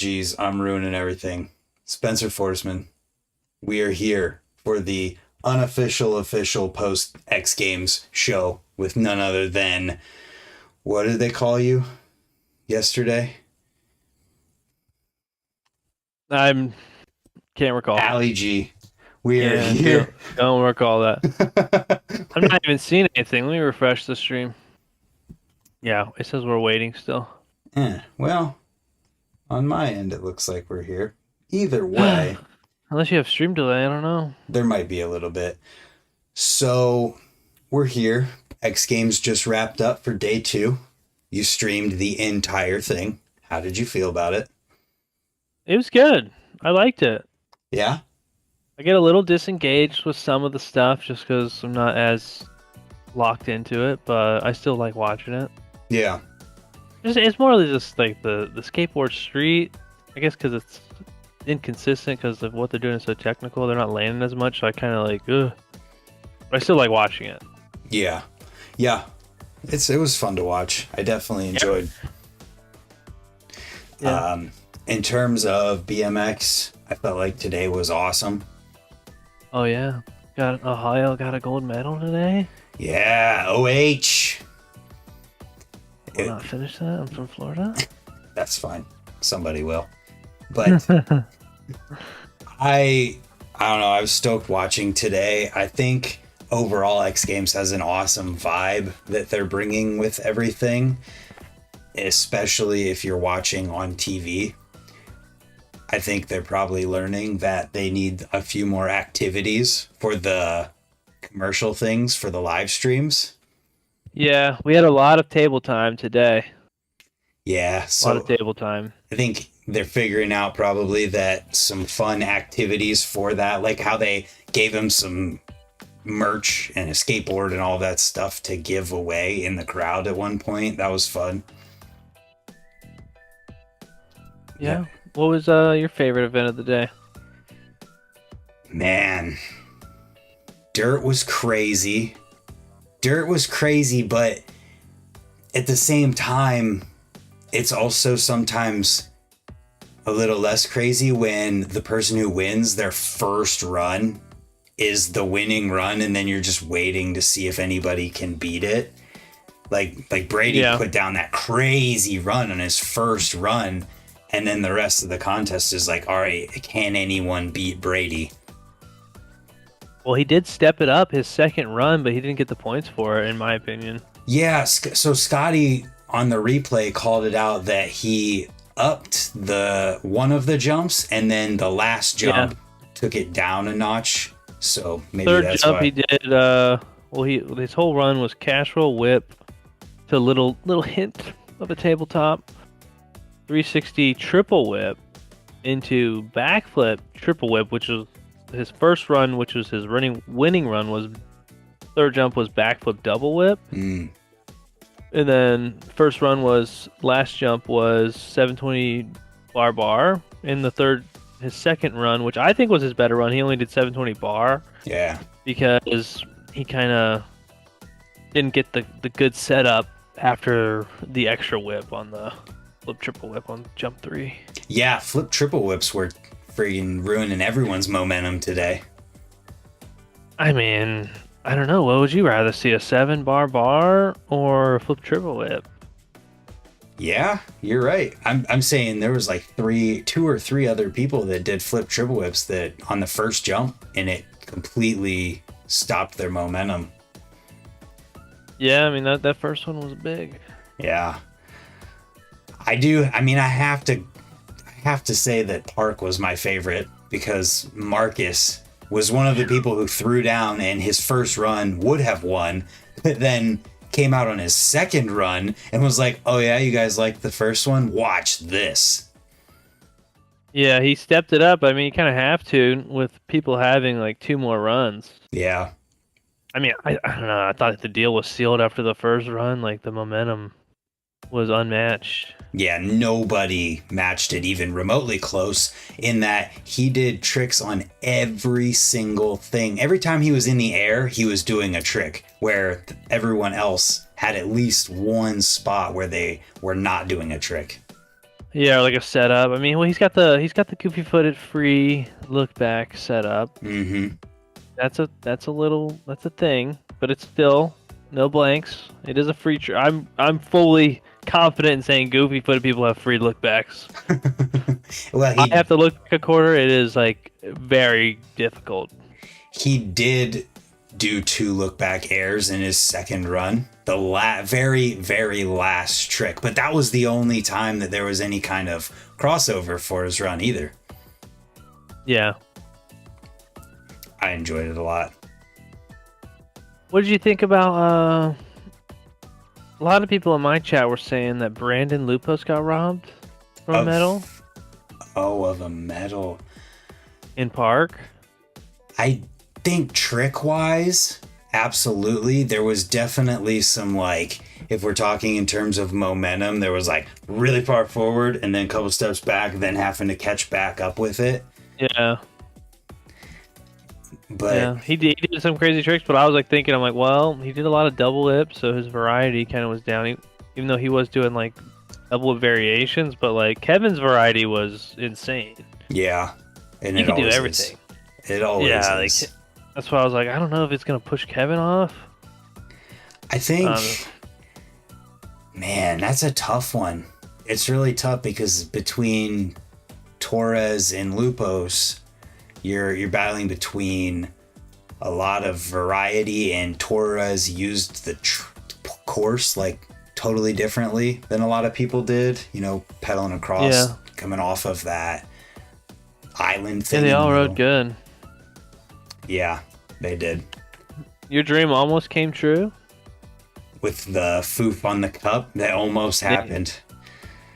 Geez, I'm ruining everything. Spencer Forsman, we are here for the unofficial official post X Games show with none other than, what did they call you yesterday? I'm can't recall. Ali G. We are Yeah, here. don't recall that. I'm not even seeing anything. Let me refresh the stream. Yeah, it says we're waiting still. Well, on my end, it looks like we're here. Either way, Unless you have stream delay, I don't know. there might be a little bit. So we're here. X Games just wrapped up for day 2. You streamed the entire thing. How did you feel about it? It was good. I liked it. Yeah? I get a little disengaged with some of the stuff just because I'm not as locked into it, but I still like watching it. Yeah. It's more just like the skateboard street. I guess because it's inconsistent because of what they're doing is so technical. They're not landing as much, so I kind of like, ugh. But I still like watching it. Yeah. Yeah. It was fun to watch. I definitely enjoyed. Yeah. In terms of BMX, I felt like today was awesome. Oh yeah. Got Ohio got a gold medal today. Yeah, OH. Will not finish that. I'm from Florida. That's fine. Somebody will. But I don't know. I was stoked watching today. I think overall X Games has an awesome vibe that they're bringing with everything, especially if you're watching on TV. I think they're probably learning that they need a few more activities for the commercial things for the live streams. Yeah, we had a lot of table time today. Yeah, A lot of so table time. I think they're figuring out probably that some fun activities for that, like how they gave him some merch and a skateboard and all that stuff to give away in the crowd at one point. That was fun. Yeah. What was your favorite event of the day? Man, dirt was crazy. Dirt was crazy, but at the same time, it's also sometimes a little less crazy when the person who wins their first run is the winning run, and then you're just waiting to see if anybody can beat it. Like Brady put down that crazy run on his first run, and then the rest of the contest is like, all right, can anyone beat Brady? Well, he did step it up his second run, but he didn't get the points for it, in my opinion. Yeah, so Scotty on the replay called it out that he upped the one of the jumps, and then the last jump took it down a notch. So maybe third that's jump why. he did. His whole run was cash roll whip to little hint of a tabletop, 360 triple whip into backflip triple whip, which was his first run, which was his winning run. Was third jump was backflip double whip, and then last jump was 720 bar. In the his second run, which I think was his better run, he only did 720 bar. Yeah, because he kind of didn't get the good setup after the extra whip on the flip triple whip on jump 3. Yeah, flip triple whips were freaking ruining everyone's momentum today. I mean, I don't know. What would you rather see, a 7 bar or a flip triple whip? Yeah, you're right. I'm saying there was like 2 or 3 other people that did flip triple whips that on the first jump, and it completely stopped their momentum. Yeah, I mean that first one was big. Yeah. I have to say that Park was my favorite because Marcus was one of the people who threw down, and his first run would have won, but then came out on his second run and was like, oh yeah, you guys like the first one? Watch this. Yeah, he stepped it up. I mean, you kind of have to with people having like 2 more runs. Yeah. I mean, I don't know. I thought the deal was sealed after the first run. Like, the momentum was unmatched. Yeah, nobody matched it even remotely close in that he did tricks on every single thing. Every time he was in the air, he was doing a trick where everyone else had at least one spot where they were not doing a trick. Yeah, like a setup. I mean, well, he's got the goofy footed free look back setup. Mm-hmm. That's a thing, but it's still no blanks. It is a free. I'm fully confident in saying goofy footed people have free look backs. Well, I have to look a quarter. It is like very difficult. he did do 2 look back airs in his second run, the very very last trick, but that was the only time that there was any kind of crossover for his run either. Yeah. I enjoyed it a lot. What did you think about? A lot of people in my chat were saying that Brandon Lupos got robbed from a medal Of a medal. in park. I think trick wise, absolutely. There was definitely some, like, if we're talking in terms of momentum, there was like really far forward and then a couple steps back, then having to catch back up with it. Yeah. But Yeah, he did some crazy tricks, but I was like thinking, I'm like, well, he did a lot of double whips, so his variety kind of was down, even though he was doing like double whip variations, but like Kevin's variety was insane. yeah, and He it could do always everything. is. It always Yeah, is. like that's why I was like, I don't know if it's gonna push Kevin off. I think, Um, man, that's a tough one. It's really tough because between Torres and Lupos, you're battling between a lot of variety, and Torres used the course like totally differently than a lot of people did. You know, pedaling across, Yeah. coming off of that island thing. and they in the all rode middle. good. Yeah, they did. Your dream almost came true. With the foof on the cup, that almost happened.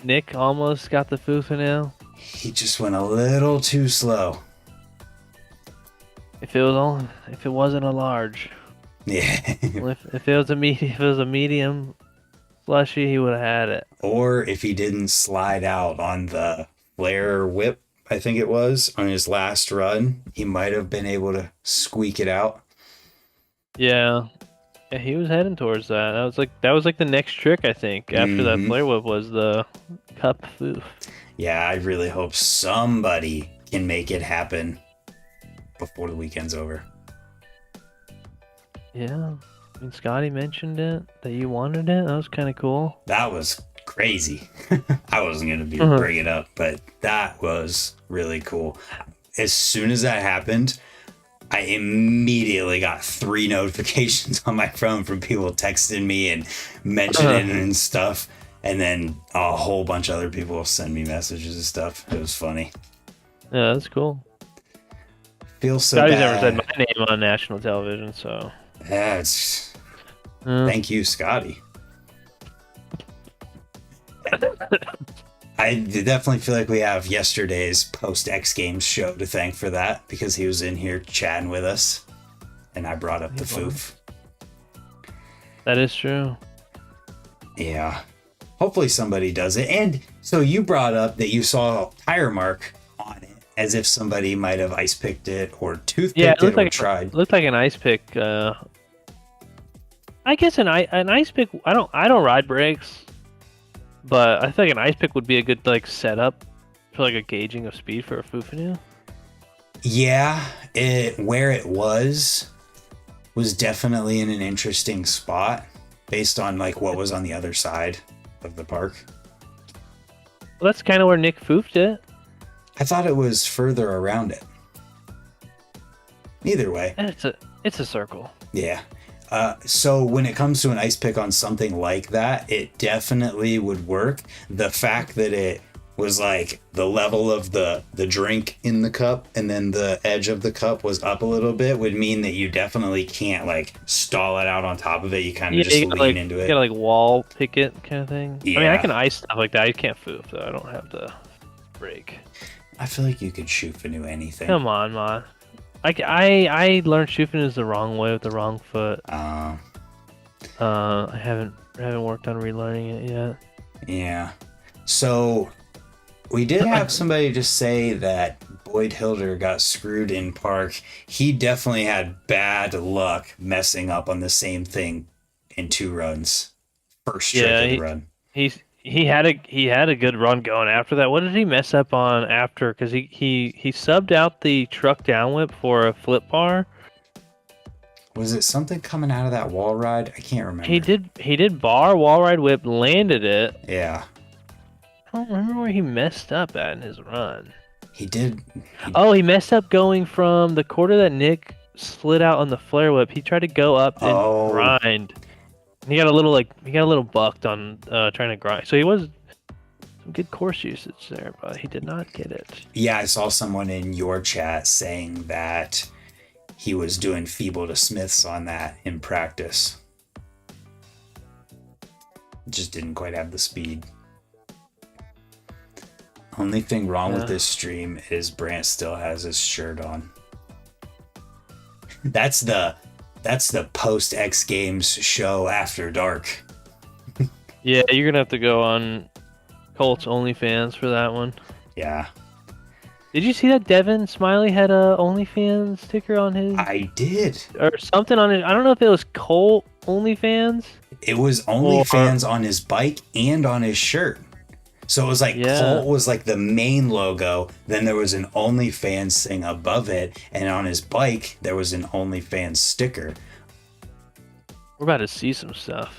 Nick almost got the Fufenil. He just went a little too slow. If it wasn't a large, Yeah. well, if it was a medium slushy, he would have had it. Or if he didn't slide out on the flare whip, I think it was, on his last run, he might have been able to squeak it out. Yeah. Yeah, he was heading towards that. That was like the next trick, I think. After that Mhm. flare whip was the cup foof. Yeah, I really hope somebody can make it happen before the weekend's over. Yeah. I mean, Scotty mentioned it that you wanted it. That was kind of cool. That was crazy. I wasn't going to be Uh-huh. bringing it up, but that was really cool. As soon as that happened, I immediately got 3 notifications on my phone from people texting me and mentioning and stuff. And then a whole bunch of other people send me messages and stuff. It was funny. Yeah, that's cool. Feels so Scotty's bad. never said my name on national television, so. Yeah, thank you, Scotty. I definitely feel like we have yesterday's post X Games show to thank for that, because he was in here chatting with us and I brought up the foof. That is true. Yeah. Hopefully somebody does it. And so you brought up that you saw a tire mark on it, as if somebody might have ice picked it or toothpicked Yeah, it looked it or like tried. looked like an ice pick. I guess an ice pick. I don't ride brakes, but I think an ice pick would be a good like setup for like a gauging of speed for a Fufanu. Yeah, where it was definitely in an interesting spot based on like what was on the other side of the park. Well, that's kind of where Nick foofed it. I thought it was further around it. Either way. And it's a circle. Yeah. So when it comes to an ice pick on something like that, it definitely would work. The fact that it was like the level of the drink in the cup and then the edge of the cup was up a little bit would mean that you definitely can't like stall it out on top of it. You kind of just you lean gotta, into you it. gotta like wall pick it kind of thing. I mean, I Yeah. can ice stuff like that. I can't foof though. I don't have to break. I feel like you could shoot for new anything. Come on, man. I learned shooting is the wrong way with the wrong foot. I haven't worked on relearning it yet. Yeah. So we did have somebody just say that Boyd Hilder got screwed in park. He definitely had bad luck messing up on the same thing in 2 runs. First trick of the run. He he had a good run going after that. What did he mess up on after? Because he subbed out the truck down whip for a flip bar. Was it something coming out of that wall ride? I can't remember. He did bar wall ride whip, landed it. Yeah. I don't remember where he messed up at in his run. He did. Oh, he messed up going from the quarter that Nick slid out on the flare whip. He tried to go up and grind. He got a little bucked on trying to grind. So he was some good course usage there, but he did not get it. Yeah, I saw someone in your chat saying that he was doing feeble to Smiths on that in practice. Just didn't quite have the speed. Only thing wrong with this stream is Brant still has his shirt on. That's the post X Games show after dark. Yeah, you're gonna have to go on Colts OnlyFans for that one. Yeah. Did you see that Devin Smiley had a OnlyFans sticker on his? I did. Or something on it. I don't know if it was Colt OnlyFans. It was OnlyFans on his bike and on his shirt. So it was like Colt was like the main logo, then there was an OnlyFans thing above it, and on his bike there was an OnlyFans sticker. We're about to see some stuff.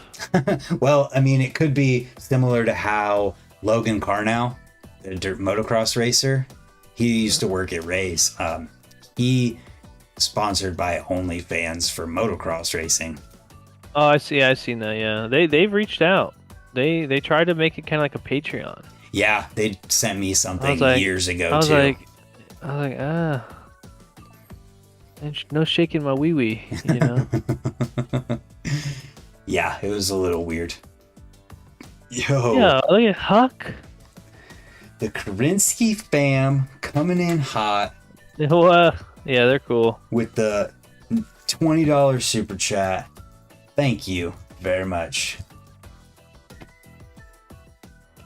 Well, I mean, it could be similar to how Logan Carnow, the dirt motocross racer, he used to work at Ray's. He sponsored by OnlyFans for motocross racing. Oh, I see. I've seen that. Yeah, they've reached out. They tried to make it kind of like a Patreon. Yeah, they sent me something years ago I was too. No shaking my wee wee, you know. Yeah, it was a little weird. Yo. Yeah, look at Huck. The Karinsky fam coming in hot. Yeah, they're cool. With the $20 super chat. Thank you very much.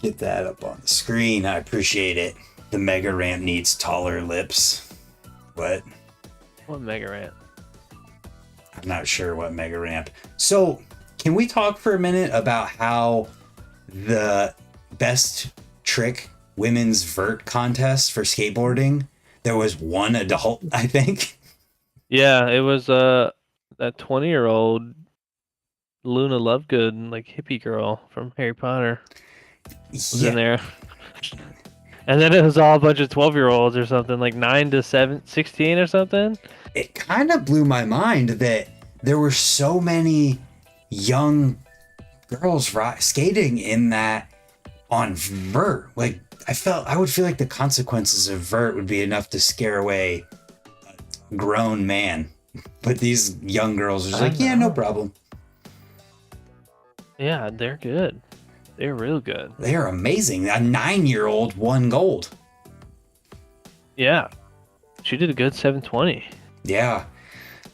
Get that up on the screen. I appreciate it. The mega ramp needs taller lips. What? What mega ramp? I'm not sure what mega ramp. So, can we talk for a minute about how the best trick women's vert contest for skateboarding, there was one adult, I think? Yeah, it was that 20-year-old Luna Lovegood, like hippie girl from Harry Potter. Was in there. And then it was all a bunch of 12-year-olds or something, like 9 to 16 or something. It kind of blew my mind that there were so many young girls skating in that on vert. Like, I would feel like the consequences of vert would be enough to scare away a grown man. But these young girls are just like, yeah, no problem. Yeah, they're good. They're real good. They are amazing. A 9-year-old won gold. Yeah. She did a good 720. Yeah.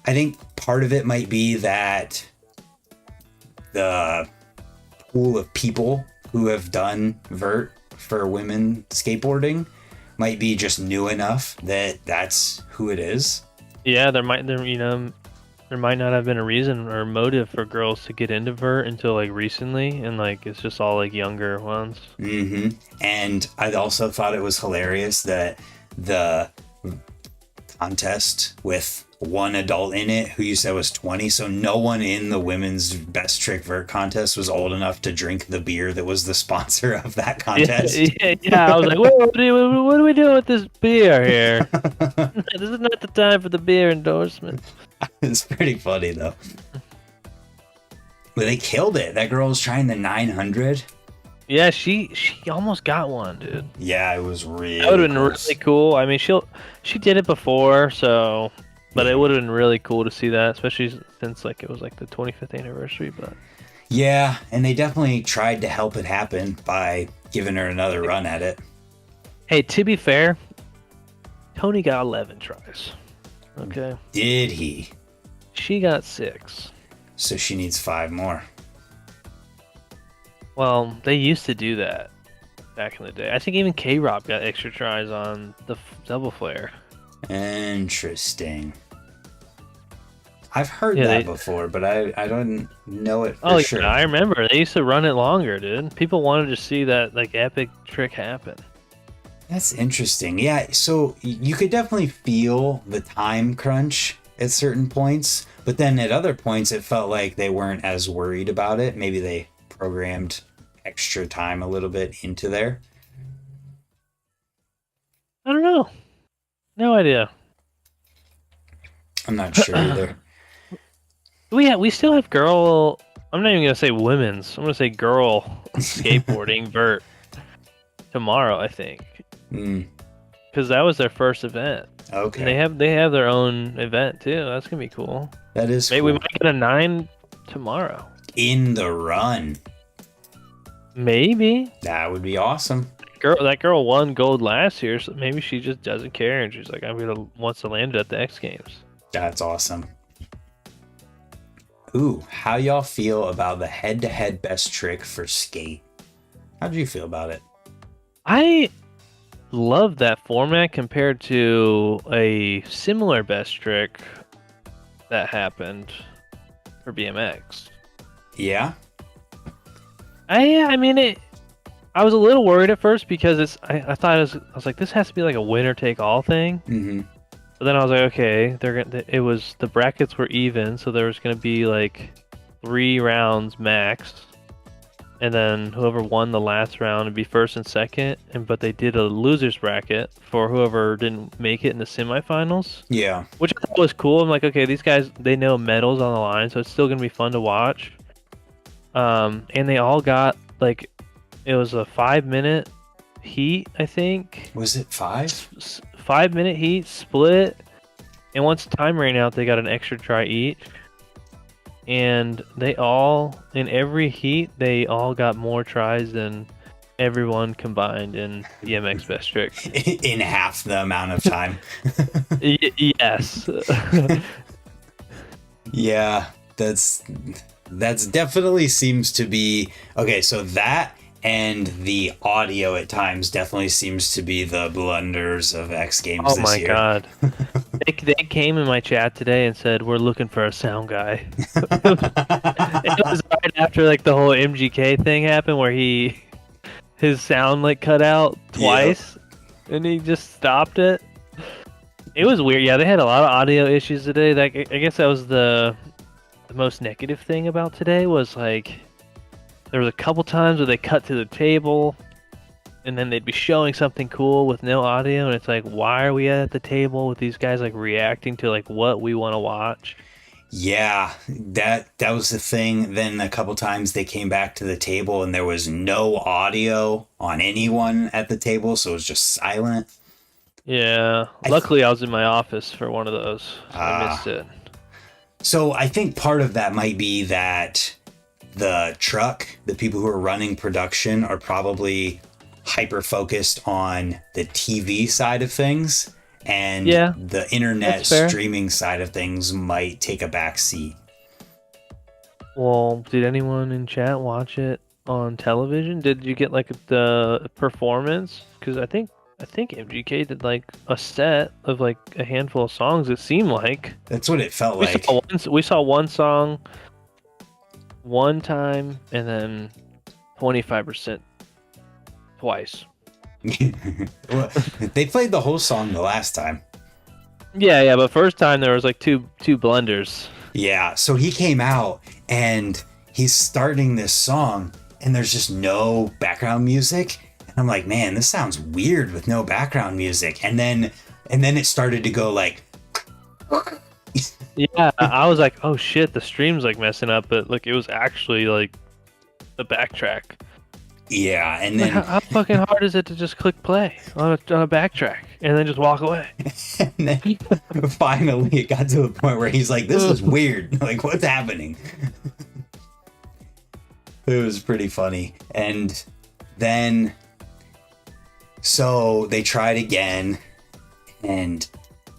I think part of it might be that the pool of people who have done vert for women skateboarding might be just new enough that that's who it is. Yeah, there might not have been a reason or motive for girls to get into vert until like recently, and like it's just all like younger ones. Mm-hmm. And I also thought it was hilarious that the contest with one adult in it who you said was 20, so no one in the women's best trick vert contest was old enough to drink the beer that was the sponsor of that contest. Yeah, I was like, what are we doing with this beer here? This is not the time for the beer endorsement. It's pretty funny though. But they killed it. That girl was trying the 900. Yeah, she almost got one, dude. Yeah, it was really. That would have been really cool. I mean, she did it before, so. But it would have been really cool to see that, especially since like it was like the 25th anniversary. But yeah, and they definitely tried to help it happen by giving her another run at it. Hey, to be fair, Tony got 11 tries. Okay. Did he? She got 6. So she needs 5 more. Well, they used to do that back in the day. I think even K-Rob got extra tries on the double flare. Interesting. I've heard Yeah, that before, but I don't know it for oh sure. yeah, I remember they used to run it longer, dude. People wanted to see that like epic trick happen. That's interesting. Yeah, so you could definitely feel the time crunch at certain points, but then at other points it felt like they weren't as worried about it. Maybe they programmed extra time a little bit into there. I don't know. No idea. I'm not sure either. We still have girl. I'm not even gonna say women's. I'm gonna say girl skateboarding vert tomorrow. I think Mm, because that was their first event. okay. And they have their own event too. That's gonna be cool. That is Maybe cool. we might get a 9 tomorrow. In the run. Maybe. That would be awesome. That girl won gold last year, so maybe she just doesn't care and she's like, I'm gonna wants to land it at the X Games. That's awesome. Ooh, how y'all feel about the head-to-head best trick for skate? How do you feel about it? I love that format compared to a similar best trick that happened for BMX. Yeah? I mean it. I was a little worried at first because I thought I was like, this has to be like a winner take all thing. Mm-hmm. But then I was like, okay, it was the brackets were even, so there was gonna be like 3 rounds max, and then whoever won the last round would be first and second. But they did a losers bracket for whoever didn't make it in the semifinals. Yeah. Which I thought was cool. I'm like, okay, these guys, they know medals on the line, so it's still gonna be fun to watch. And they all got like, it was a 5-minute heat, I think. Was it 5? 5-minute heat split, and once time ran out, they got an extra try each. And they all, in every heat, they all got more tries than everyone combined in BMX best trick. In half the amount of time. Yes. Yeah, that's definitely seems to be okay. So that and the audio at times definitely seems to be the blunders of X Games Oh this my year. god. They came in my chat today and said, we're looking for a sound guy. It was right after like the whole MGK thing happened where his sound like cut out twice. Yep. And he just stopped it. It was weird. Yeah, they had a lot of audio issues today. I guess that was the most negative thing about today was like there was a couple times where they cut to the table and then they'd be showing something cool with no audio, and it's like, why are we at the table with these guys like reacting to like what we want to watch? Yeah, that was the thing. Then a couple times they came back to the table and there was no audio on anyone at the table, so it was just silent. Yeah, luckily I was in my office for one of those, so I missed it. So I think part of that might be that the people who are running production are probably hyper focused on the TV side of things, and the internet streaming side of things might take a back seat. Well, did anyone in chat watch it on television? Did you get like the performance? Because I think MGK did like a set of like a handful of songs. It seemed like that's what it felt like. We saw one song one time and then 25% twice. Well, they played the whole song the last time. Yeah, but first time there was like two blunders. Yeah, so he came out and he's starting this song and there's just no background music. And I'm like, man, this sounds weird with no background music. And then it started to go like yeah, I was like, oh shit, the stream's like messing up, but like it was actually like the backtrack. Yeah, and then how fucking hard is it to just click play on a backtrack and then just walk away? And then finally it got to the point where he's like, this is weird. Like, what's happening? It was pretty funny. And then so they tried again and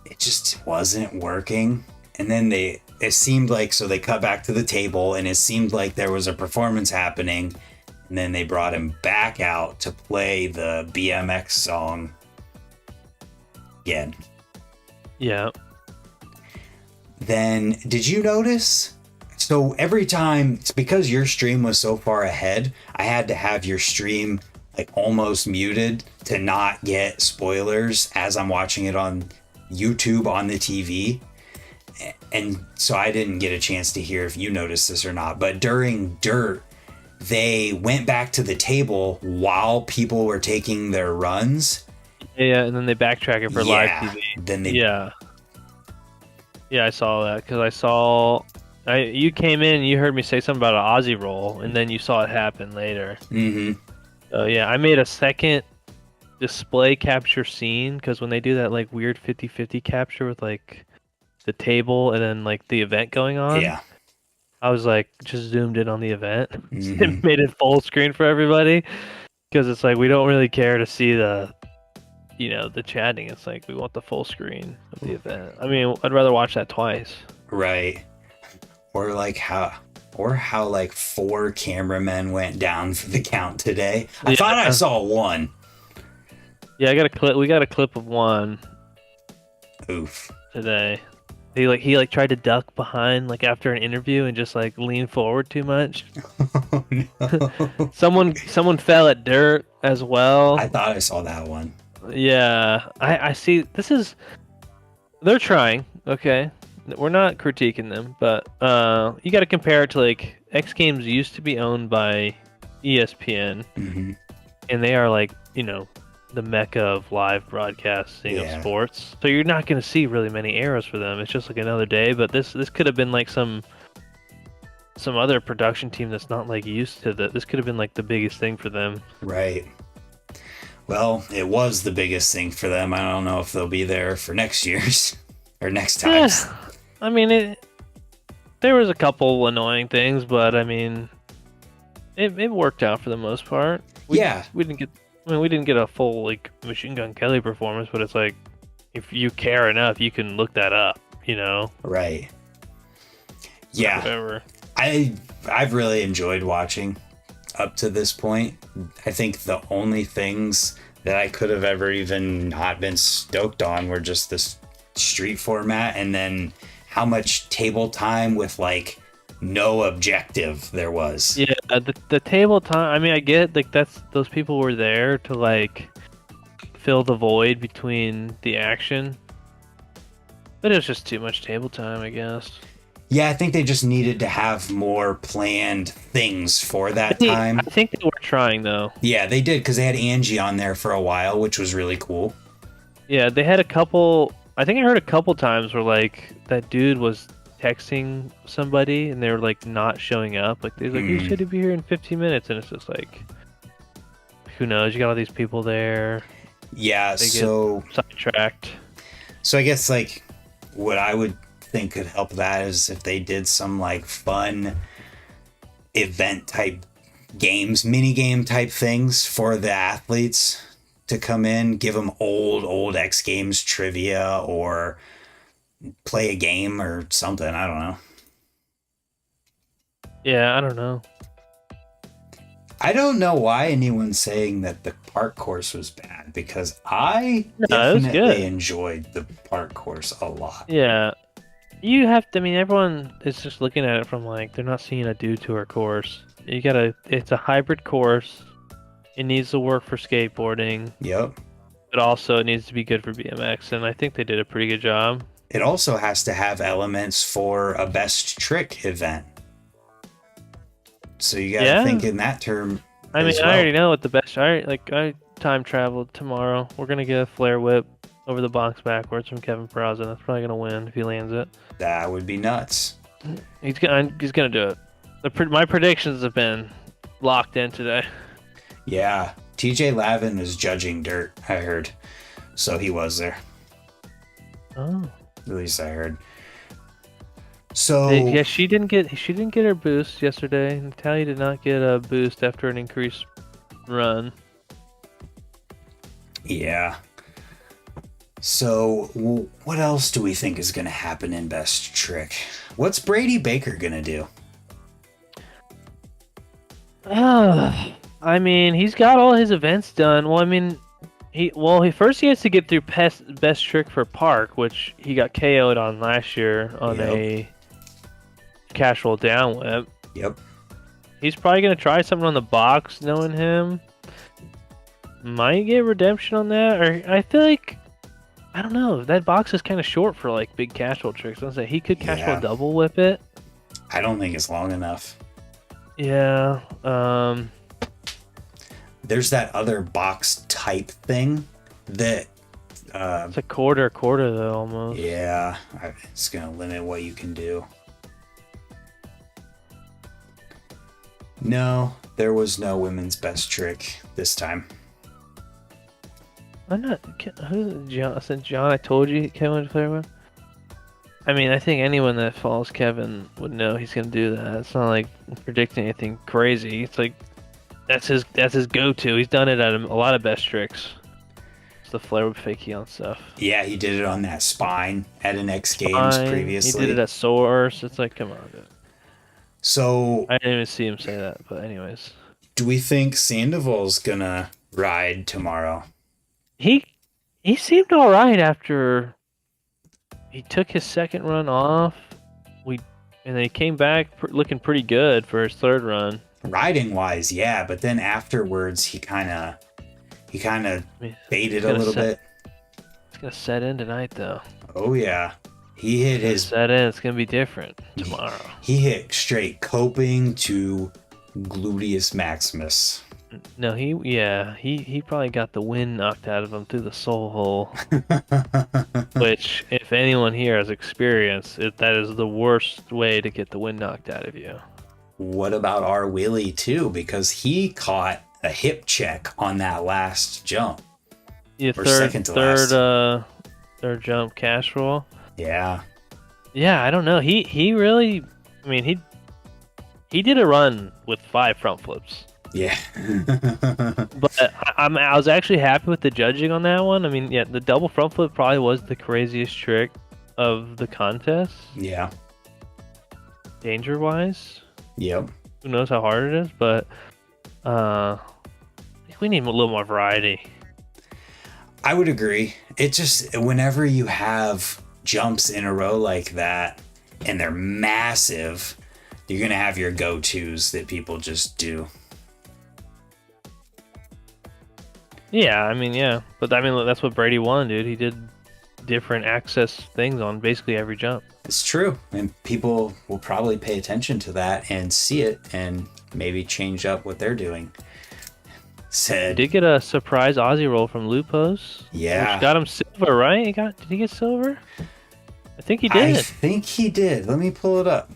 it just wasn't working. And then it seemed like, so they cut back to the table and it seemed like there was a performance happening. And then they brought him back out to play the BMX song again. Yeah. then did you notice? So every time, it's because your stream was so far ahead, I had to have your stream like almost muted to not get spoilers as I'm watching it on YouTube on the TV. And so I didn't get a chance to hear if you noticed this or not. But during Dirt, they went back to the table while people were taking their runs. Yeah, and then they backtrack it for live TV. Then they Yeah, I saw that because you came in and you heard me say something about an Aussie roll, and then you saw it happen later. Mm-hmm. So yeah, I made a second display capture scene because when they do that like weird 50-50 capture with like the table and then like the event going on, Yeah. I was like just zoomed in on the event Mm-hmm. and made it full screen for everybody because it's like we don't really care to see the chatting. It's like we want the full screen of the event. I mean, I'd rather watch that twice. Right. Or how like 4 cameramen went down for the count today. I thought I saw 1. Yeah, I got a clip. We got a clip of one. Oof. Today. He tried to duck behind like after an interview and just like lean forward too much. Oh no. Someone fell at Dirt as well. I thought I saw that one. Yeah, I see. They're trying. Okay, we're not critiquing them, but you got to compare it to like X Games used to be owned by ESPN, Mm-hmm. and they are like the mecca of live broadcasting of sports. So you're not going to see really many arrows for them. It's just like another day. But this could have been like some other production team that's not like used to that. This could have been like the biggest thing for them. Right. Well, it was the biggest thing for them. I don't know if they'll be there for next year's or next times. I mean, there was a couple annoying things, but I mean, it worked out for the most part. We didn't get a full like Machine Gun Kelly performance, but it's like if you care enough, you can look that up. Right. Yeah. Whatever. I've really enjoyed watching up to this point. I think the only things that I could have ever even not been stoked on were just this street format and then how much table time with like no objective there was. Yeah, the table time. I mean, I get like those people were there to like fill the void between the action, but it was just too much table time, I guess. Yeah, I think they just needed to have more planned things for that time. I think they were trying though. Yeah, they did because they had Angie on there for a while, which was really cool. Yeah, they had a couple. I think I heard a couple times where like that dude was texting somebody and they were like not showing up. Like they're like, you should be here in 15 minutes, and it's just like, who knows? You got all these people there. Yeah, they so get sidetracked. So I guess like what I would think could help that is if they did some like fun event type games, mini game type things for the athletes to come in, give them old X Games trivia or play a game or something. I don't know. Yeah, I don't know. I don't know why anyone's saying that the park course was bad because I definitely enjoyed the park course a lot. Yeah. You have to, I mean, everyone is just looking at it from like, they're not seeing a Dew Tour course. It's a hybrid course. It needs to work for skateboarding. Yep. But also it needs to be good for BMX, and I think they did a pretty good job. It also has to have elements for a best trick event. So you gotta think in that term. I mean, I already know what the best. I time traveled tomorrow. We're gonna get a flare whip over the box backwards from Kevin Peraza. That's probably gonna win if he lands it. That would be nuts. He's gonna do it. My predictions have been locked in today. Yeah, TJ Lavin was judging Dirt, I heard. So he was there. Oh. At least I heard. So yeah, she didn't get her boost yesterday. Natalia did not get a boost after an increased run. Yeah. So what else do we think is going to happen in Best Trick? What's Brady Baker going to do? I mean, he's got all his events done. Well, I mean, He first he has to get through best trick for park, which he got KO'd on last year on a casual down whip. Yep. He's probably gonna try something on the box, knowing him. Might get redemption on that, or I feel like I don't know. That box is kind of short for like big casual tricks. I was like, he could casual double whip it. I don't think it's long enough. Yeah. There's that other box type thing that. It's a quarter though almost. Yeah, it's gonna limit what you can do. No, there was no women's best trick this time. I'm not. Who's John? I said John. I told you Kevin would play with. I mean, I think anyone that follows Kevin would know he's gonna do that. It's not like predicting anything crazy. It's like that's his go-to. He's done it at a lot of best tricks. It's the flare whip fakie on stuff. Yeah, he did it on that spine at an X Games previously. He did it at Source. It's like, come on, dude. So I didn't even see him say that, but anyways. Do we think Sandoval's gonna ride tomorrow? He seemed all right after he took his second run off. And then he came back looking pretty good for his third run. Riding wise, yeah, but then afterwards he kind of faded a little bit. It's gonna set in tonight, though. Oh yeah, he hit his set in. It's gonna be different tomorrow. He hit straight coping to gluteus maximus. No, he probably got the wind knocked out of him through the soul hole. Which, if anyone here has experienced, that is the worst way to get the wind knocked out of you. What about our Willie too? Because he caught a hip check on that last jump. Yeah, third jump cash roll. Yeah. Yeah, I don't know. He really, I mean, he did a run with 5 front flips. Yeah. But I was actually happy with the judging on that one. I mean, yeah, the double front flip probably was the craziest trick of the contest. Yeah. Danger wise. Yep. Who knows how hard it is, but I think we need a little more variety. I would agree. It just, whenever you have jumps in a row like that and they're massive, you're going to have your go-tos that people just do. Yeah, I mean, yeah. But I mean, that's what Brady won, dude. He did different access things on basically every jump. It's true. And people will probably pay attention to that and see it and maybe change up what they're doing. He did get a surprise Aussie roll from Lupos. Yeah. Which got him silver, right? Did he get silver? I think he did. I think he did. Let me pull it up.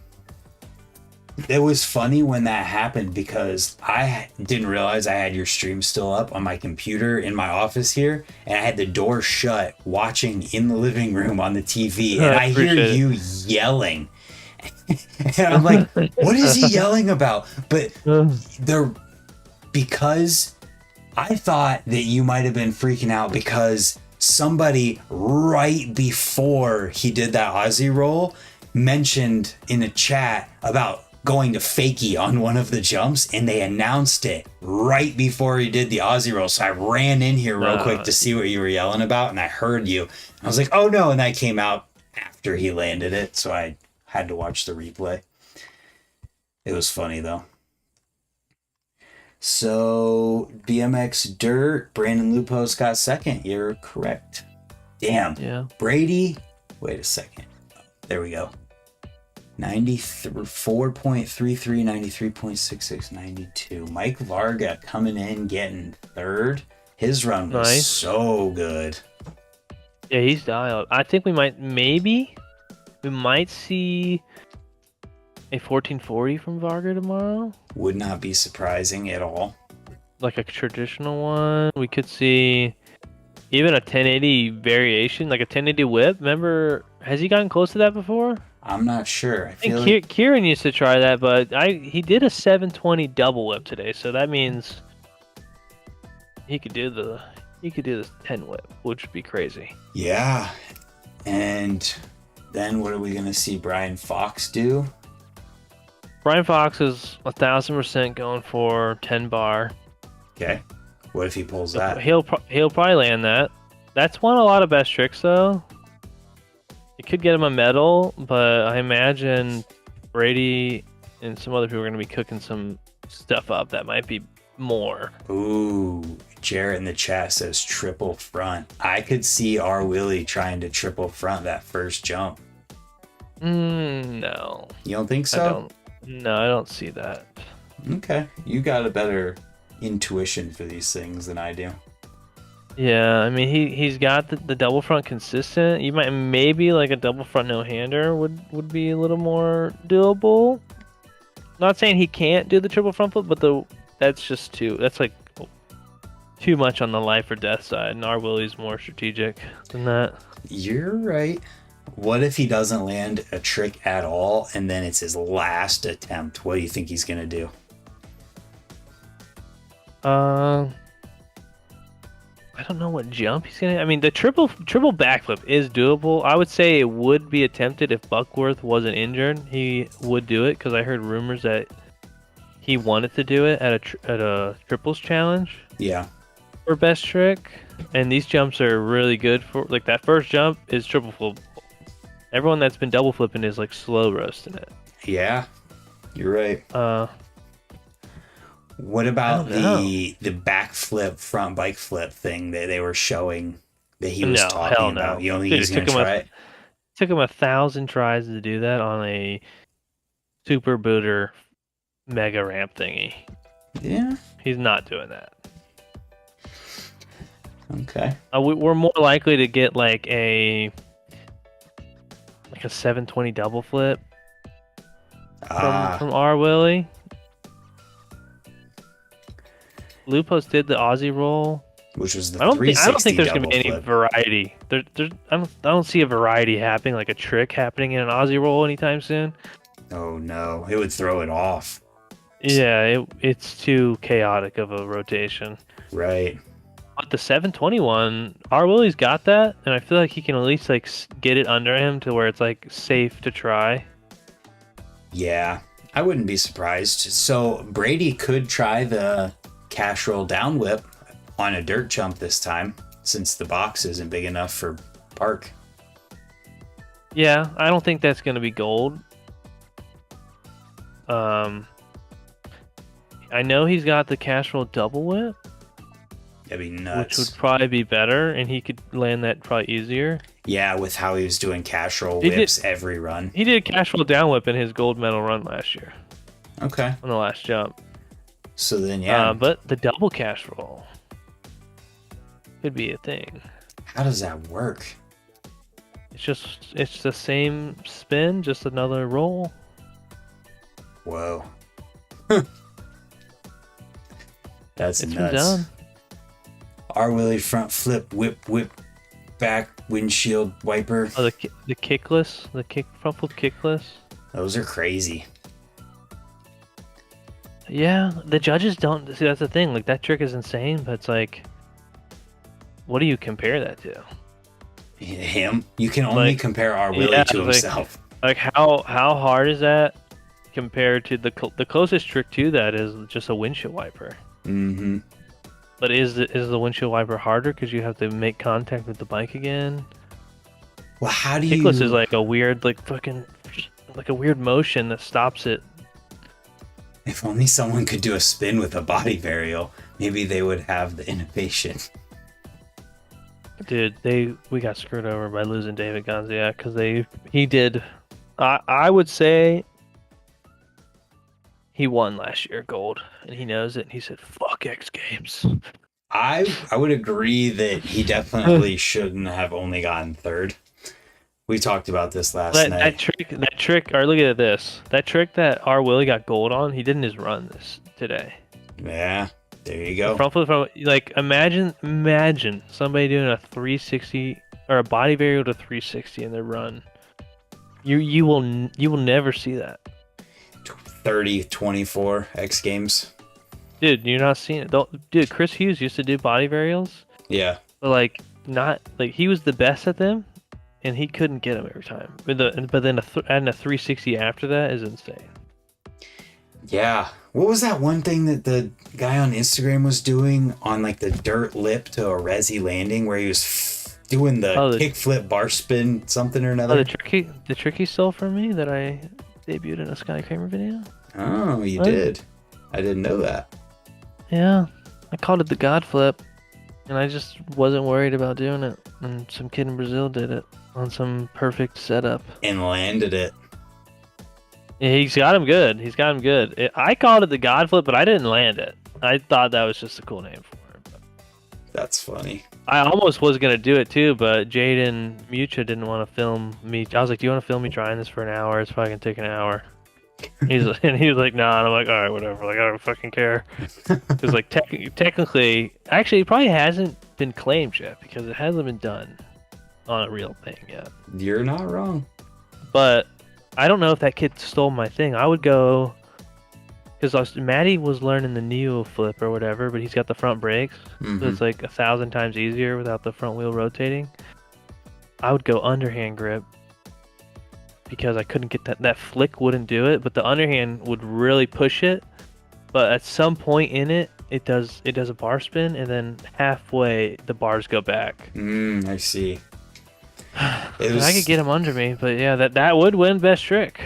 It was funny when that happened because I didn't realize I had your stream still up on my computer in my office here, and I had the door shut watching in the living room on the TV, and I hear you yelling. And I'm like, what is he yelling about? But because I thought that you might have been freaking out because somebody right before he did that Aussie roll mentioned in a chat about going to fakie on one of the jumps, and they announced it right before he did the Aussie roll. So I ran in here real quick to see what you were yelling about, and I heard you. I was like, oh no, and that came out after he landed it, so I had to watch the replay. It was funny though. So BMX Dirt, Brandon Lupos got second. You're correct. Damn. Yeah. Brady, wait a second. There we go. 94.33, 93.66, 92. Mike Varga coming in, getting third. His run was so good. Yeah, he's dialed. I think we might see a 1440 from Varga tomorrow. Would not be surprising at all. Like a traditional one. We could see even a 1080 variation, like a 1080 whip. Remember, has he gotten close to that before? I'm not sure. I think Kieran used to try that, but he did a 720 double whip today, so that means he could do the 10 whip, which would be crazy. Yeah. And then what are we gonna see Brian Fox do? Brian Fox is 1,000% going for 10 bar. Okay. What if he pulls that? He'll probably land that. That's won a lot of best tricks though. It could get him a medal, but I imagine Brady and some other people are going to be cooking some stuff up that might be more. Ooh, Jarrett in the chat says triple front. I could see R. Willie trying to triple front that first jump. No. You don't think so? No, I don't see that. Okay, you got a better intuition for these things than I do. Yeah, I mean he's got the double front consistent. You might maybe like a double front no hander would be a little more doable. Not saying he can't do the triple front flip, but that's like too much on the life or death side, and our Willie's more strategic than that. You're right. What if he doesn't land a trick at all and then it's his last attempt? What do you think he's gonna do? I don't know what jump he's gonna. I mean, the triple backflip is doable. I would say it would be attempted if Buckworth wasn't injured. He would do it because I heard rumors that he wanted to do it at a triples challenge. Yeah. For best trick, and these jumps are really good for like that first jump is triple flip. Everyone that's been double flipping is like slow roasting it. Yeah, you're right. What about the backflip front bike flip thing that they were showing that he was talking about? You don't think he's gonna try it? Took him 1,000 tries to do that on a super booter mega ramp thingy. Yeah, he's not doing that. Okay. We're more likely to get like a 720 double flip from R. Willie. Lupos did the Aussie roll, which was the I don't think there's gonna be any variety. I don't see a variety happening, like a trick happening in an Aussie roll anytime soon. Oh no, it would throw it off. Yeah, it's too chaotic of a rotation. Right. But the 721, R. Willie's got that, and I feel like he can at least like get it under him to where it's like safe to try. Yeah, I wouldn't be surprised. So Brady could try the cash roll down whip on a dirt jump this time, since the box isn't big enough for park. Yeah, I don't think that's going to be gold. I know he's got the cash roll double whip. That'd be nuts. Which would probably be better, and he could land that probably easier. Yeah, with how he was doing cash roll whips every run. He did a cash roll down whip in his gold medal run last year. Okay. On the last jump. So then, yeah. But the double cash roll could be a thing. How does that work? It's the same spin, just another roll. Whoa. That's it's nuts. Been done. R. Willie front flip, whip, back windshield wiper. Oh, the kickless, front flip kickless. Those are crazy. Yeah, the judges don't see. That's the thing. Like that trick is insane, but it's like, what do you compare that to? Him? You can only compare R. Willie to himself. Like how hard is that compared to the closest trick to that is just a windshield wiper. Mm-hmm. But is the windshield wiper harder because you have to make contact with the bike again? Well, how do you? Kickless is like a weird, like a weird motion that stops it. If only someone could do a spin with a body varial, maybe they would have the innovation. Dude, we got screwed over by losing David Gonziak because he did. I would say he won last year gold, and he knows it. And he said, "Fuck X Games." I would agree that he definitely shouldn't have only gotten third. We talked about this last night. That trick. Or look at this. That trick that R. Willie got gold on. He did in his run today. Yeah, there you go. Front flip from like imagine somebody doing a 360 or a body varial to 360 in their run. You will never see that. 30-24 X Games. Dude, you're not seeing it. Dude, Chris Hughes used to do body varials. Yeah. But like not like he was the best at them, and he couldn't get them every time. But then adding a 360 after that is insane. Yeah. What was that one thing that the guy on Instagram was doing on like the dirt lip to a resi landing where he was doing the Oh, kickflip bar spin something or oh, another? the trick he stole from me that I debuted in a Sky Kramer video. Oh, you What? did. I didn't know that. Yeah, I called it the God Flip, and I just wasn't worried about doing it. And some kid in Brazil did it on some perfect setup. And landed it. Yeah, he's got him good. He's got him good. I called it the God Flip, but I didn't land it. I thought that was just a cool name for it. But That's funny. I almost was gonna do it too, but Jaden Mucha didn't want to film me. I was like, "Do you want to film me trying this for an hour? It's probably gonna take an hour." And he was like, "Nah." And I'm like, "All right, whatever." Like, I don't fucking care. Because like technically, actually, it probably hasn't been claimed yet because it hasn't been done on a real thing yet. You're not wrong. But I don't know if that kid stole my thing. I would go because Maddie was learning the Neo flip or whatever, but he's got the front brakes, so it's like 1,000 times easier without the front wheel rotating. I would go underhand grip because I couldn't get that flick wouldn't do it, but the underhand would really push it. But at some point in it, it does a bar spin, and then halfway the bars go back. I see. I could get him under me, but yeah, that would win best trick.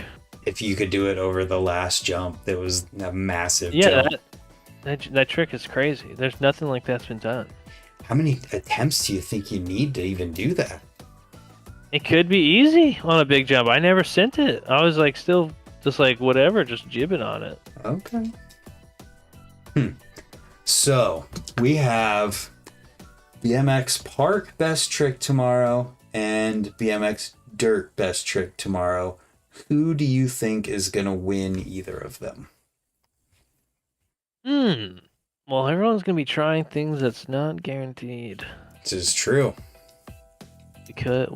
If you could do it over the last jump, that was a massive Yeah, jump. that trick is crazy. There's nothing like that's been done. How many attempts do you think you need to even do that? It could be easy on a big jump. I never sent it. I was like still just like whatever, just jibbing on it. Okay. So we have BMX Park best trick tomorrow and BMX Dirt best trick tomorrow. Who do you think is going to win either of them? Well, everyone's gonna be trying things that's not guaranteed. This is true. Because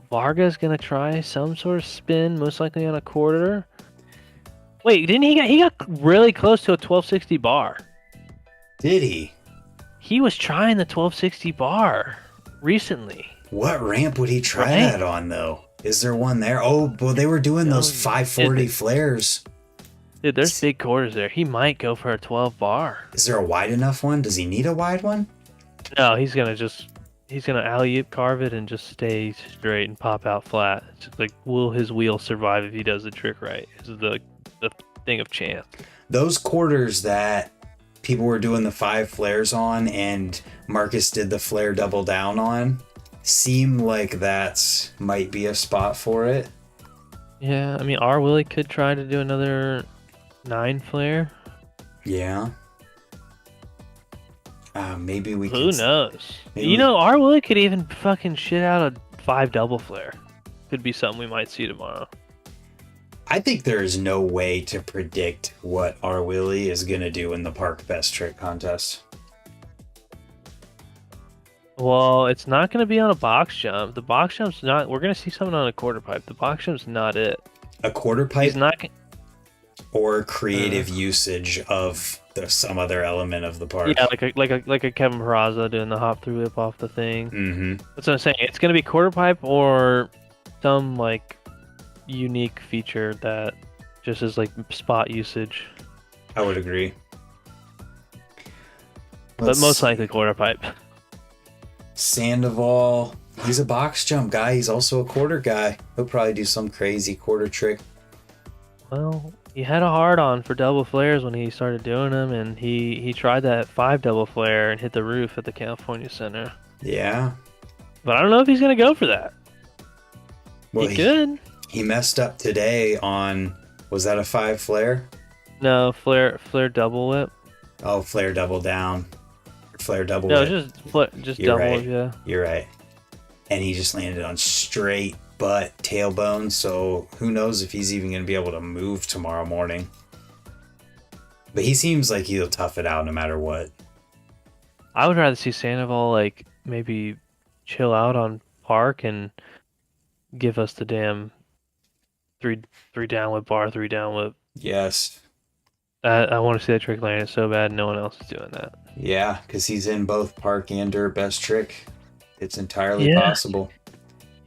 Varga's gonna try some sort of spin, most likely on a quarter. Wait, didn't he got really close to a 1260 bar? Did he? He was trying the 1260 bar recently. What ramp would he try Right? that on, though? Is there one there? Oh, well, they were doing those 540 flares. Dude, there's big quarters there. He might go for a 12 bar. Is there a wide enough one? Does he need a wide one? No, he's gonna alley-oop carve it and just stay straight and pop out flat. It's just like, will his wheel survive if he does the trick right? This is the thing of chance. Those quarters that people were doing the 5 flares on and Marcus did the flare double down on seem like that might be a spot for it. Yeah, I mean, R. Willie could try to do another 9 flare. Yeah. Maybe we Who can. knows? maybe You know, R. Willie could even fucking shit out a 5 double flare. Could be something we might see tomorrow. I think there is no way to predict what R. Willie is going to do in the Park Best Trick contest. Well, it's not going to be on a box jump. The box jump's not. We're going to see something on a quarter pipe. The box jump's not it. A quarter pipe He's not. or creative usage of some other element of the park. Yeah, like a Kevin Peraza doing the hop through whip off the thing. Mm-hmm. That's what I'm saying. It's going to be quarter pipe or some like unique feature that just is like spot usage. I would agree. But most likely quarter pipe. Sandoval, he's a box jump guy. He's also a quarter guy. He'll probably do some crazy quarter trick. Well, he had a hard on for double flares when he started doing them, and he tried that 5 double flare and hit the roof at the California Center. Yeah. But I don't know if he's gonna go for that. Well, he could. He messed up today on, was that a 5 flare? No, flare double whip. Oh, flare double down. Flare double No, whip. just You're double right. whip, yeah. You're right. And he just landed on straight butt tailbone, so who knows if he's even going to be able to move tomorrow morning. But he seems like he'll tough it out no matter what. I would rather see Sandoval like maybe chill out on park and give us the damn three down whip bar, 3 down whip. Yes. I want to see that trick landed so bad. No one else is doing that. Yeah, because he's in both park and dirt best trick. It's entirely possible.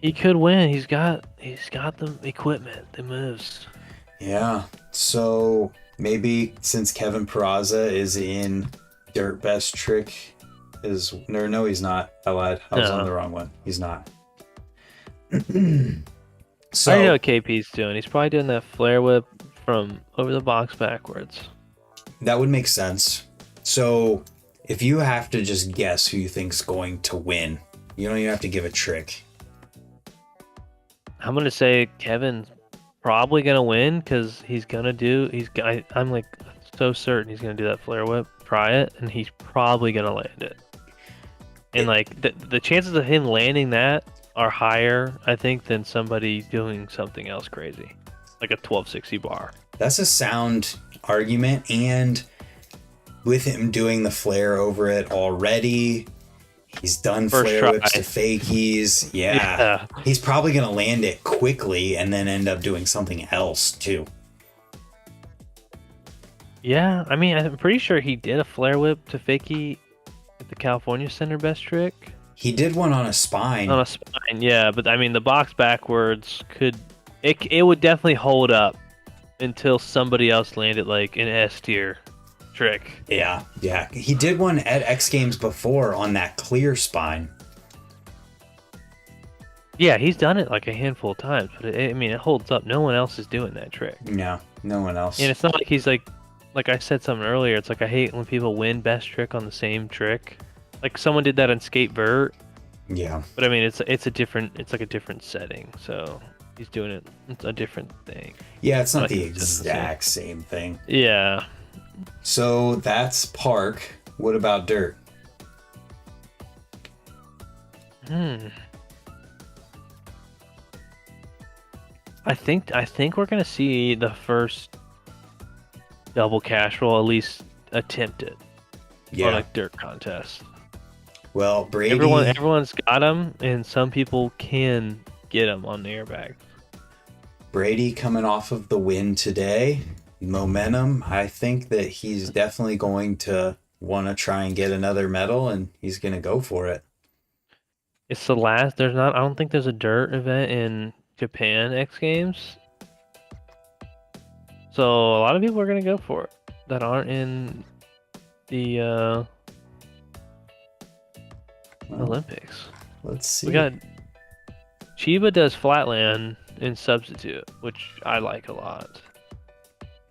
He could win. He's got the equipment, the moves. Yeah. So Maybe since Kevin Peraza is in Dirt Best Trick, no, he's not. I lied. I was on the wrong one. He's not. So I already know what KP's doing. He's probably doing that flare whip from over the box backwards. that would make sense. So if you have to just guess who you think's going to win, you don't even have to give a trick. I'm gonna say Kevin's probably gonna win because I'm like so certain he's gonna do that flare whip, try it, and he's probably gonna land it. And like the chances of him landing that are higher, I think, than somebody doing something else crazy, like a 1260 bar. That's a sound argument, and with him doing the flare over it already, he's done First flare try. whips to fakies. Yeah. He's probably going to land it quickly and then end up doing something else too. Yeah, I mean, I'm pretty sure he did a flare whip to fakie at the California Center Best Trick. He did one on a spine. On a spine, yeah, but I mean, the box backwards it would definitely hold up until somebody else landed like an S tier trick. Yeah. He did one at X Games before on that clear spine. Yeah, he's done it like a handful of times, but it holds up. No one else is doing that trick. No one else. And it's not like he's like I said something earlier, it's like I hate when people win best trick on the same trick. Like someone did that on skate vert. Yeah. But I mean, it's like a different setting, so he's doing it. It's a different thing. Yeah, it's not the exact same thing. Yeah. So that's park. What about dirt? I think we're gonna see the first double cash roll at least attempt it. Yeah. Or like dirt contest. Well, Brady. Everyone's got them, and some people can get them on the airbag. Brady coming off of the win today, momentum. I think that he's definitely going to want to try and get another medal, and he's going to go for it. It's the last. I don't think there's a dirt event in Japan X Games, so a lot of people are going to go for it that aren't in the Olympics. Let's see. We got Chiba does flatland in substitute, which I like a lot.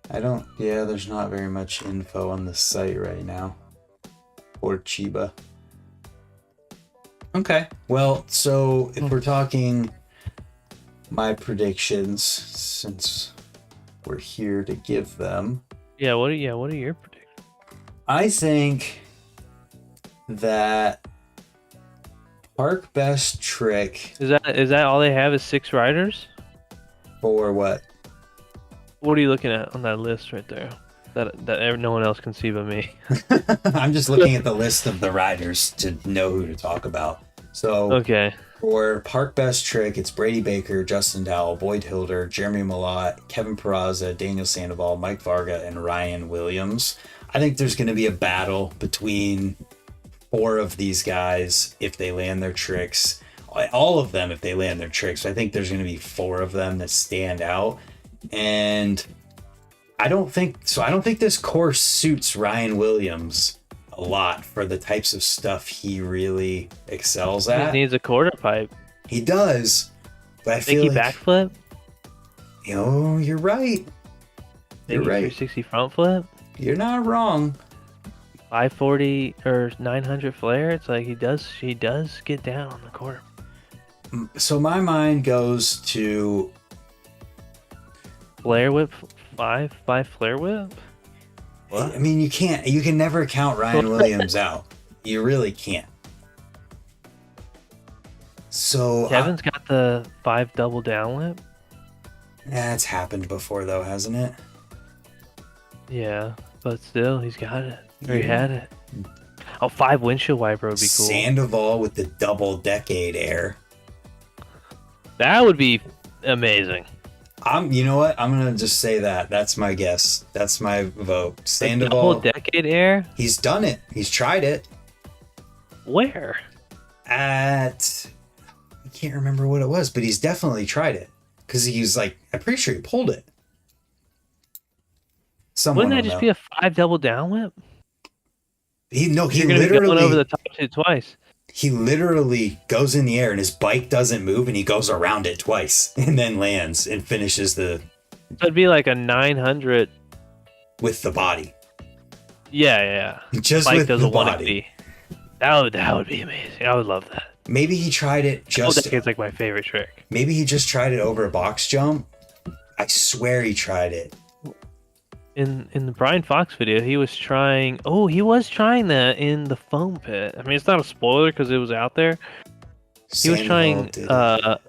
There's not very much info on the site right now. Or Chiba. Okay. Well, so if we're talking my predictions, since we're here to give them. Yeah, what are your predictions? I think that park best trick Is that all they have is 6 riders? for what? What are you looking at on that list right there? That no one else can see but me. I'm just looking at the list of the riders to know who to talk about. So Okay. for park best trick, it's Brady Baker, Justin Dowell, Boyd Hilder, Jeremy Malott, Kevin Peraza, Daniel Sandoval, Mike Varga, and Ryan Williams. I think there's going to be a battle between 4 of these guys if they land their tricks. All of them if they land their tricks. I think there's going to be 4 of them that stand out. And I don't think this course suits Ryan Williams a lot for the types of stuff he really excels at. He needs a quarter pipe. He does, but I feel like backflip. You're right. You're right. 360 front flip. You're not wrong. 540 or 900 flare. It's like he does get down on the quarter. So my mind goes to Flare whip 5 flare whip. What? I mean, you can never count Ryan Williams out. You really can't. So Kevin's got the 5 double down lip. That's happened before though, hasn't it? Yeah, but still, he's got it. Or he had it. Oh, 5 windshield wiper would be cool. Sandoval with the double decade air. That would be amazing. You know what? I'm gonna just say that. That's my guess. That's my vote. Sandoval. Double decade air? He's done it. He's tried it. Where? I can't remember what it was, but he's definitely tried it. Because he was like, I'm pretty sure he pulled it. Someone Wouldn't will that just know. be a 5 double down whip? He no, he You're gonna be going over the literally top two twice. he literally goes in the air and his bike doesn't move and he goes around it twice and then lands and finishes So it'd be like a 900. with the body. Yeah. Just Bike with does the a body. 180. That would be amazing. I would love that. Maybe he tried it Double just decade's like my favorite trick. maybe he just tried it over a box jump. I swear he tried it. In the Brian Fox video, he was trying. Oh, he was trying that in the foam pit. I mean, it's not a spoiler because it was out there. He was Sandoval trying did it.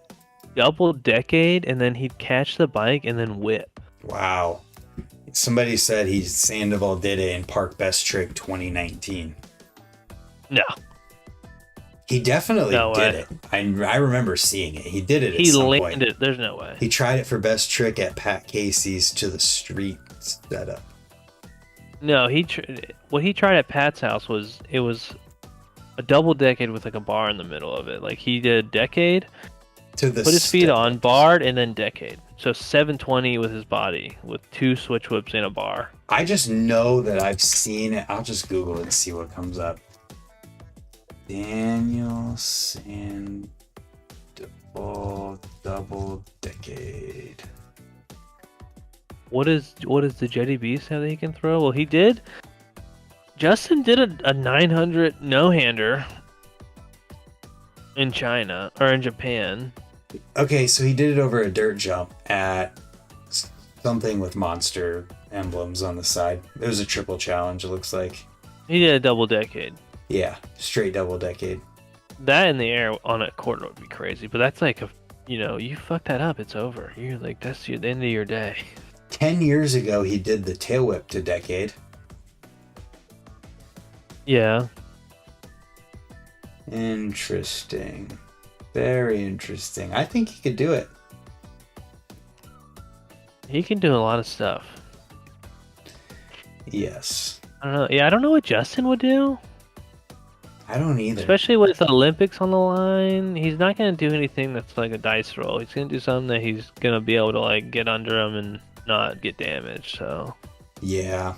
double decade, and then he'd catch the bike and then whip. Wow. Somebody said Sandoval did it in Park Best Trick 2019. No, He definitely No did way. it. I remember seeing it. He did it at he some landed. point. There's no way. He tried it for Best Trick at Pat Casey's to the street setup. No, what he tried at Pat's house was a double decade with like a bar in the middle of it. Like he did decade, To the put his feet step. on, barred, and then decade. So 720 with his body with 2 switch whips in a bar. I just know that I've seen it. I'll just Google it and see what comes up. Daniel Sandoval double decade. What does the Jetty Beast have that he can throw? Well, he did. Justin did a 900 no-hander in China or in Japan. Okay, so he did it over a dirt jump at something with monster emblems on the side. It was a triple challenge, it looks like. He did a double decade. Yeah, straight double decade. That in the air on a corner would be crazy, but that's like you fuck that up, it's over. You're like that's the end of your day. 10 years ago, he did the tail whip to decade. Yeah. Interesting. Very interesting. I think he could do it. He can do a lot of stuff. Yes. I don't know. Yeah, I don't know what Justin would do. I don't either. Especially with the Olympics on the line. He's not going to do anything that's like a dice roll. He's going to do something that he's going to be able to like get under him and not get damaged. So Yeah.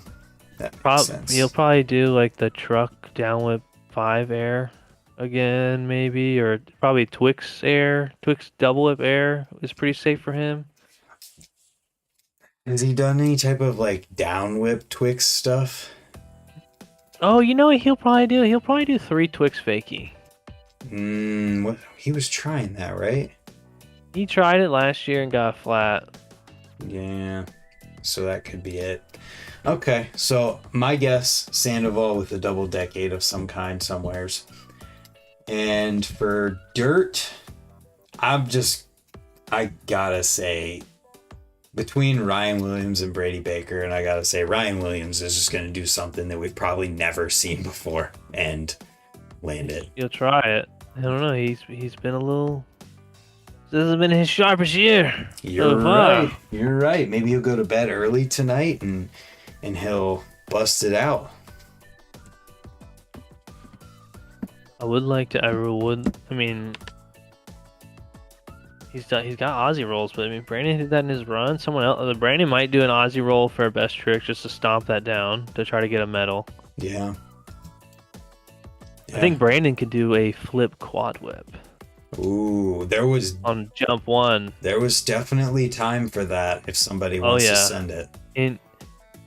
That makes sense. he'll probably do like the truck down whip 5 air again, maybe, or probably Twix air. Twix double whip air is pretty safe for him. Has he done any type of like down whip Twix stuff? Oh, you know what he'll probably do? He'll probably do 3 Twix fakie. What he was trying that, right? He tried it last year and got flat. Yeah. So that could be it. Okay, so my guess, Sandoval with a double decade of some kind somewheres. And for dirt, I gotta say, between Ryan Williams and Brady Baker, and I gotta say, Ryan Williams is just gonna do something that we've probably never seen before and land it. He'll try it. I don't know. He's been a little. This hasn't been his sharpest year. You're right. You're right. Maybe he'll go to bed early tonight and he'll bust it out. I mean, he's got Aussie rolls, but I mean, Brandon did that in his run. Someone else, Brandon might do an Aussie roll for a best trick just to stomp that down to try to get a medal. Yeah. I think Brandon could do a flip quad whip. Ooh, there was on jump 1. There was definitely time for that if somebody wants to send it. And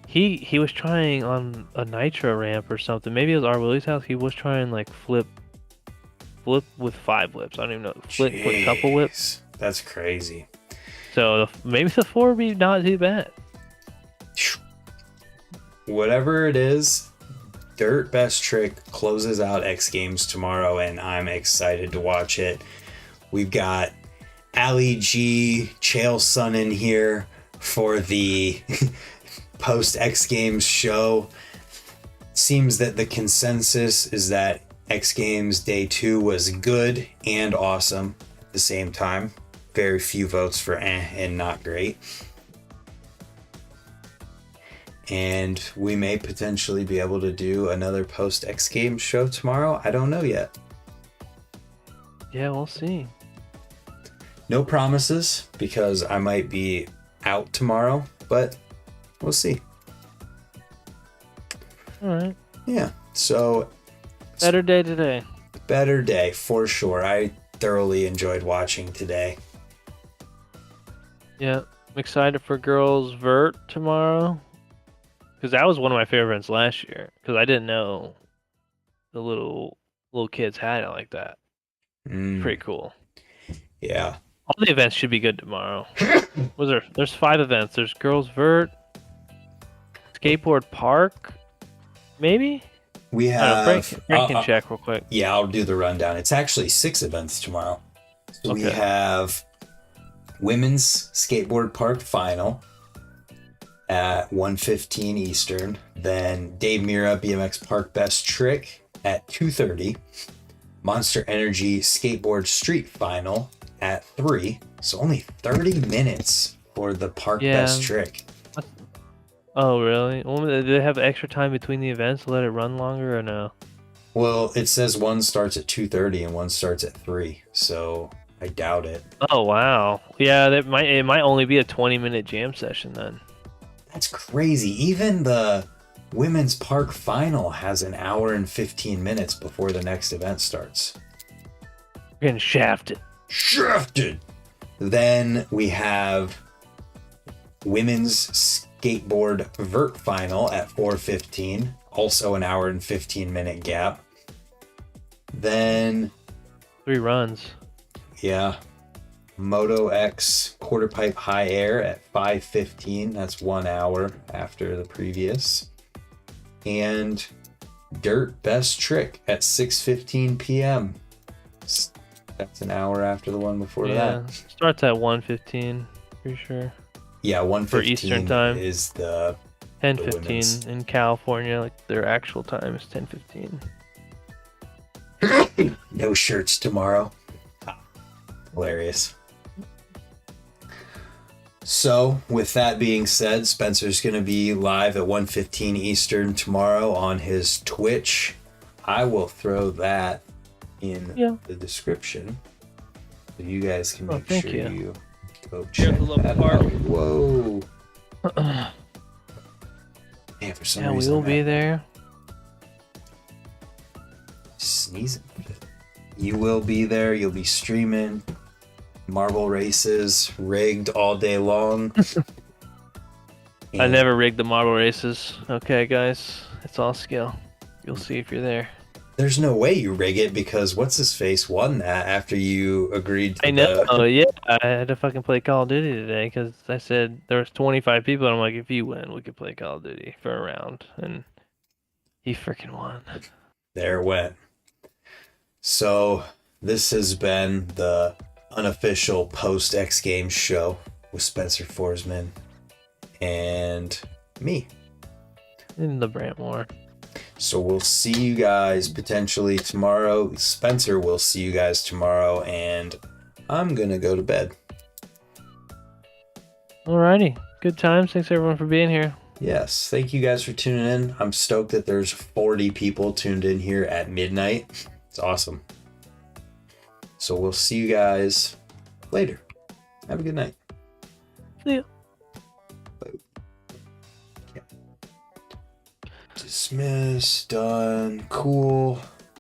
he was trying on a nitro ramp or something. Maybe it was R. Willie's house. He was trying like flip with 5 whips. I don't even know. Flip with a couple whips. That's crazy. So maybe the 4 would be not too bad. Whatever it is, Dirt Best Trick closes out X Games tomorrow, and I'm excited to watch it. We've got Ali G, Chael Sun in here for the post X Games show. Seems that the consensus is that X Games Day 2 was good and awesome at the same time. Very few votes for and not great. And we may potentially be able to do another post X Games show tomorrow. I don't know yet. Yeah, we'll see. No promises because I might be out tomorrow, but we'll see. All right. Yeah. So Better day today. better day for sure. I thoroughly enjoyed watching today. Yeah. I'm excited for girls vert tomorrow. Because that was one of my favorite events last year. Because I didn't know the little kids had it like that. Pretty cool. Yeah. All the events should be good tomorrow. There's 5 events. There's girls vert, skateboard park, maybe? We I don't know. have. Brant can check real quick. Yeah, I'll do the rundown. It's actually 6 events tomorrow. So we Okay. have women's skateboard park final at 1:15 Eastern. Then Dave Mira BMX Park Best Trick at 2:30. Monster Energy Skateboard Street Final at 3. So only 30 minutes for the park Yeah. best trick. Oh, really? Well, do they have extra time between the events to let it run longer or no? Well, it says one starts at 2:30 and one starts at 3. So I doubt it. Oh, wow. Yeah, it might only be a 20-minute jam session then. That's crazy. Even the women's park final has an hour and 15 minutes before the next event starts. We're getting shafted. Shafted! Then we have women's skateboard vert final at 4:15, also an hour and 15-minute gap. Then 3 runs. yeah, Moto X quarter pipe high air at 5:15. That's 1 hour after the previous. And dirt best trick at 6:15 p.m. That's an hour after the one before that. Starts at 1:15, pretty sure. Yeah, 1:15 For Eastern time. is the 10:15 in California, like their actual time is 10:15. no shirts tomorrow. Hilarious. So, with that being said, Spencer's going to be live at 1:15 Eastern tomorrow on his Twitch. I will throw that in the description so you guys can make sure you go check that out. Whoa. Man, for some reason, we will be there. Sneezing. You will be there. You'll be streaming marble races, rigged all day long. I never rigged the marble races. Okay, guys, it's all skill. You'll see if you're there. There's no way you rig it because what's his face won that after you agreed to I know. Yeah, I had to fucking play Call of Duty today because I said there was 25 people. And I'm like, if you win, we could play Call of Duty for a round, and he freaking won. There it went. So this has been the unofficial post X Games show with Spencer Forsman and me. In the Brant more. So we'll see you guys potentially tomorrow. Spencer will see you guys tomorrow, and I'm gonna go to bed. Alrighty. Good times. Thanks everyone for being here. Yes, thank you guys for tuning in. I'm stoked that there's 40 people tuned in here at midnight. It's awesome. So we'll see you guys later. Have a good night. See ya. Dismiss, done, cool.